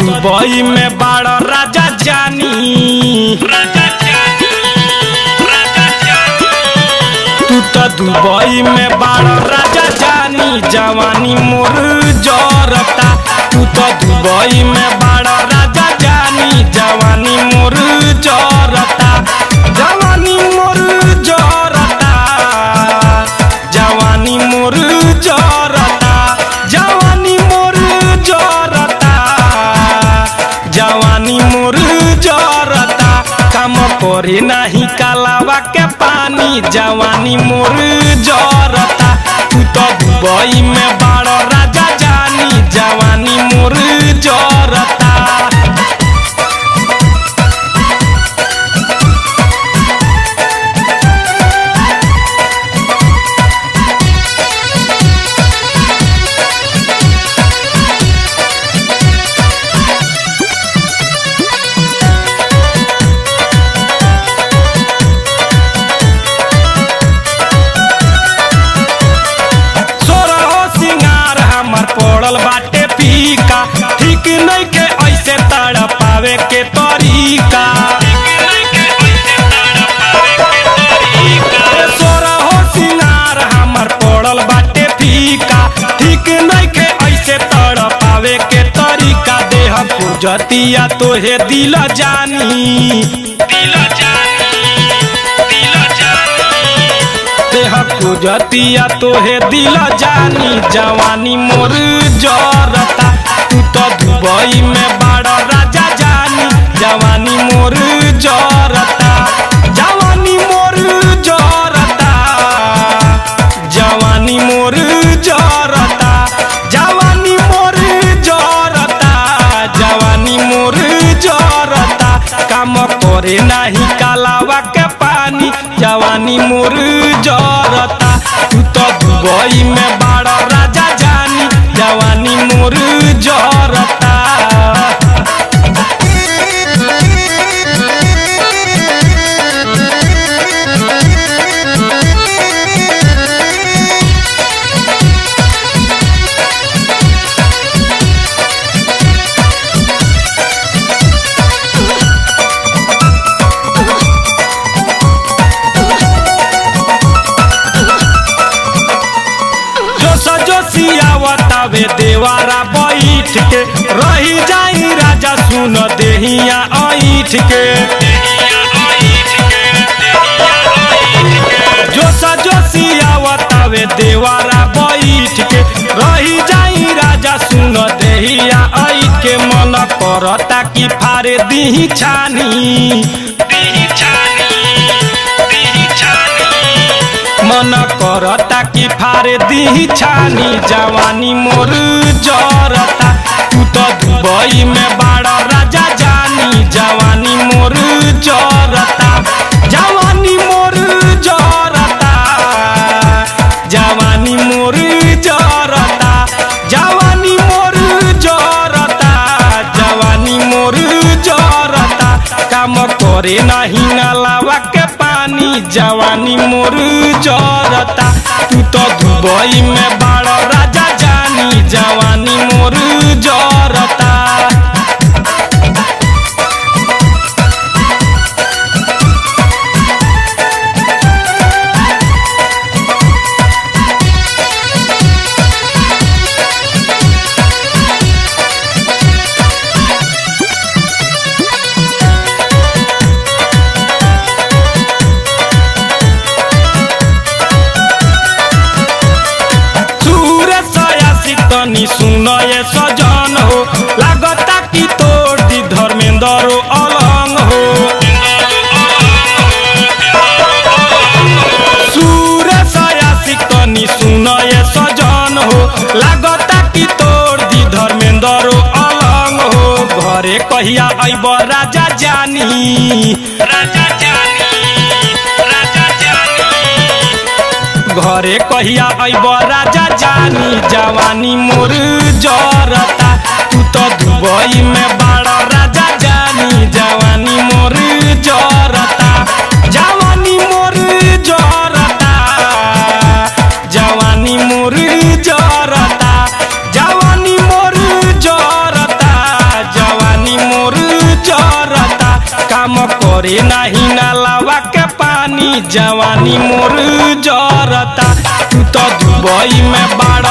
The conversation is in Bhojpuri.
दुबई में बाड़ा राजा जानी, तू तो दुबई में बाड़ा राजा जानी, जवानी मोर जरता। तू तो दुबई में बाड़ा राजा जानी, जवानी मोर जरता, जवानी मोर जरता, जवानी मोर जरता, जवानी मोर जरता, जवानी मोर जरता। काम करे नाही कालावा के पानी, जवानी मोर जरता। तू तो दुबई में बाड़ा राजा जानी, जवानी मोर जरता। पड़ल बाटे फीका, ठीक नहीं के ऐसे तड़पावे के तरीका। सोरा हो सिंगार हमर पड़ल बाटे फीका, ठीक नहीं के ऐसे तड़पावे के तरीका। देह पुजतिया तोहे दिल जानी, देह पुजतिया तोहे दिल जानी, जवानी मोर जरता। तू तो दुबई में बाड़ा राजा जानी, जवानी मोर जरता, जवानी मोर जरता, जवानी मोर जरता, जवानी मोर जरता, जवानी मोर जरता। काम करे नाही कालावा के पानी, जवानी मोर जरता। तू तो दुबई में बाड़ा राजा जानी, जवानी मोर जरता। सियावतावे देवारा बैठ के, रही जाई राजा सुन देहिया ऐठ के। जो सजो सियावतावे देवारा बैठ के, रही जाई राजा सुन देहिया ऐठ के। मन करता कि फारे दीही छानी, मन करता कि फारे दीही छानी, जवानी मोर जरता। तू तो दुबई में बाड़ा राजा जानी, जवानी मोर जरता, जवानी मोर जरता, जवानी मोर जरता, जवानी मोर जरता, जवानी मोर जरता। काम करे नाही नालावा के पानी, जवानी मोर जरता। तू तो दुबई में बाड़ा राजा जानी, जवानी मोर जरता। तनी सुन ये सजन हो, लागता कि तोड़ दी धर्मेंद्र अलंग हो। सूरज आशिक तनी सुन ये सजन हो, लागता कि तोड़ दी धर्मेंद्र अलंग हो। घरे कहिया अइब राजा जानी, राजा जानी, राजा जानी। घरे कहिया अइब राजा जानी, जवानी मोर जरता। तू तो दुबई में बाड़ा राजा जानी, जवानी मोर जरता, जवानी मोर जरता, जवानी मोर जरता, जवानी मोर जरता, जवानी झरे नहीं नालावा के पानी जवानी मोर जरता। तू तो दुबई में बाड़